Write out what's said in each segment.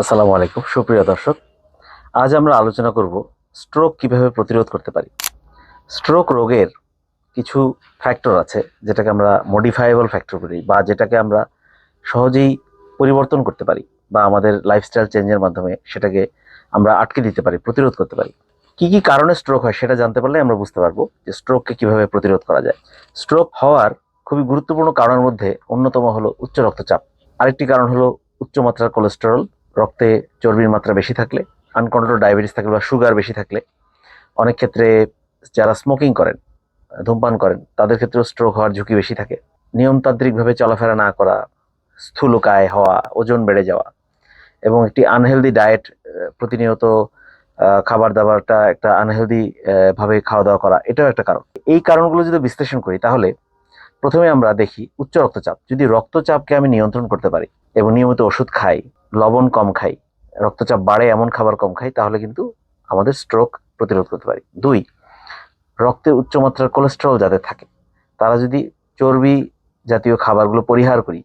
আসসালামু আলাইকুম সুপ্রিয় দর্শক। আজ আমরা আলোচনা করব স্ট্রোক কিভাবে প্রতিরোধ করতে পারি। স্ট্রোক রোগের কিছু ফ্যাক্টর আছে যেটাকে আমরা মডিফাইয়েবল ফ্যাক্টর বলি, বা যেটাকে আমরা সহজেই পরিবর্তন করতে পারি, বা আমাদের লাইফস্টাইল চেঞ্জের মাধ্যমে সেটাকে আমরা আটকে দিতে পারি, প্রতিরোধ করতে পারি। কি কি কারণে স্ট্রোক হয় সেটা জানতে পারলে আমরা বুঝতে পারবো যে স্ট্রোককে কিভাবে প্রতিরোধ করা যায়। স্ট্রোক হওয়ার খুবই গুরুত্বপূর্ণ কারণের মধ্যে অন্যতম হলো উচ্চ রক্তচাপ। আরেকটি কারণ হলো উচ্চ মাত্রার কোলেস্টেরল, রক্তে চর্বির মাত্রা বেশি থাকলে, আনকন্ট্রোল ডায়াবেটিস থাকলে বা সুগার বেশি থাকলে। অনেক ক্ষেত্রে যারা স্মোকিং করেন, ধূমপান করেন, তাদের ক্ষেত্রেও স্ট্রোক হওয়ার ঝুঁকি বেশি থাকে। নিয়মতান্ত্রিকভাবে চলাফেরা না করা, স্থূলকায় হওয়া, ওজন বেড়ে যাওয়া এবং একটি আনহেলদি ডায়েট, প্রতিনিয়ত খাবার দাবারটা একটা আনহেলদি ভাবে খাওয়া দাওয়া করা, এটাও একটা কারণ। এই কারণগুলো যদি বিশ্লেষণ করি তাহলে প্রথমে আমরা দেখি উচ্চ রক্তচাপ। যদি রক্তচাপকে আমি নিয়ন্ত্রণ করতে পারি এবং নিয়মিত ওষুধ খাই, লবণ কম খাই, রক্তচাপ বাড়ে এমন খাবার কম খাই, তাহলে কিন্তু আমাদের স্ট্রোক প্রতিরোধ করতে পারি। দুই, রক্তে উচ্চমাত্রার কোলেস্টেরল যাদের থাকে তারা যদি চর্বি জাতীয় খাবারগুলো পরিহার করি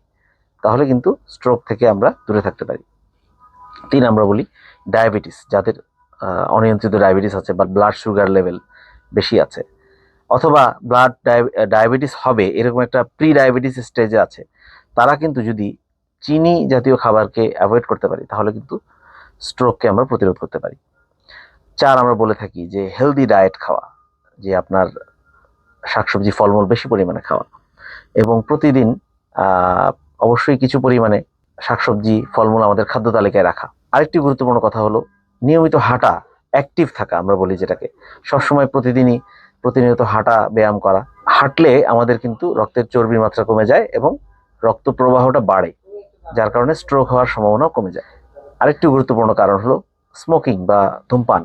তাহলে কিন্তু স্ট্রোক থেকে আমরা দূরে থাকতে পারি। তিন, আমরা বলি ডায়াবেটিস, যাদের অনিয়ন্ত্রিত ডায়াবেটিস আছে বা ব্লাড সুগার লেভেল বেশি আছে, অথবা ব্লাড ডায়াবেটিস হবে এরকম একটা প্রি ডায়াবেটিস স্টেজে আছে, তারা কিন্তু যদি চিনি জাতীয় খাবারকে অ্যাভয়েড করতে পারি তাহলে কিন্তু স্ট্রোককে আমরা প্রতিরোধ করতে পারি। চার, আমরা বলে থাকি যে হেলদি ডায়েট খাওয়া, যে আপনার শাকসবজি ফলমূল বেশি পরিমাণে খাওয়া এবং প্রতিদিন আহ, অবশ্যই কিছু পরিমাণে শাকসবজি ফলমূল আমাদের খাদ্য তালিকায় রাখা। আরেকটি গুরুত্বপূর্ণ কথা হলো নিয়মিত হাঁটা, অ্যাক্টিভ থাকা আমরা বলি যেটাকে, সবসময় প্রতিনিয়ত হাঁটা, ব্যায়াম করা। হাঁটলে আমাদের কিন্তু রক্তের চর্বির মাত্রা কমে যায় এবং রক্ত প্রবাহটা বাড়ে, যার কারণে স্ট্রোক হওয়ার সম্ভাবনাও কমে যায়। আরেকটি গুরুত্বপূর্ণ কারণ হলো স্মোকিং বা ধূমপান।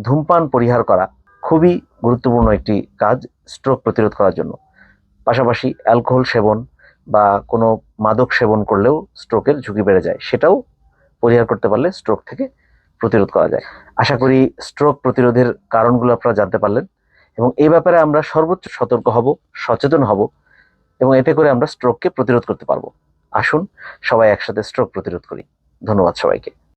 ধূমপান পরিহার করা খুবই গুরুত্বপূর্ণ একটি কাজ স্ট্রোক প্রতিরোধ করার জন্য। পাশাপাশি অ্যালকোহল সেবন বা কোনো মাদক সেবন করলেও স্ট্রোকের ঝুঁকি বেড়ে যায়, সেটাও পরিহার করতে পারলে স্ট্রোক থেকে প্রতিরোধ করা যায়। আশা করি স্ট্রোক প্রতিরোধের কারণগুলো আপনারা জানতে পারলেন এবং এই ব্যাপারে আমরা সর্বোচ্চ সতর্ক হব, সচেতন হব এবং এতে করে আমরা স্ট্রোককে প্রতিরোধ করতে পারবো। আসুন সবাই একসাথে স্ট্রোক প্রতিরোধ করি। ধন্যবাদ সবাইকে।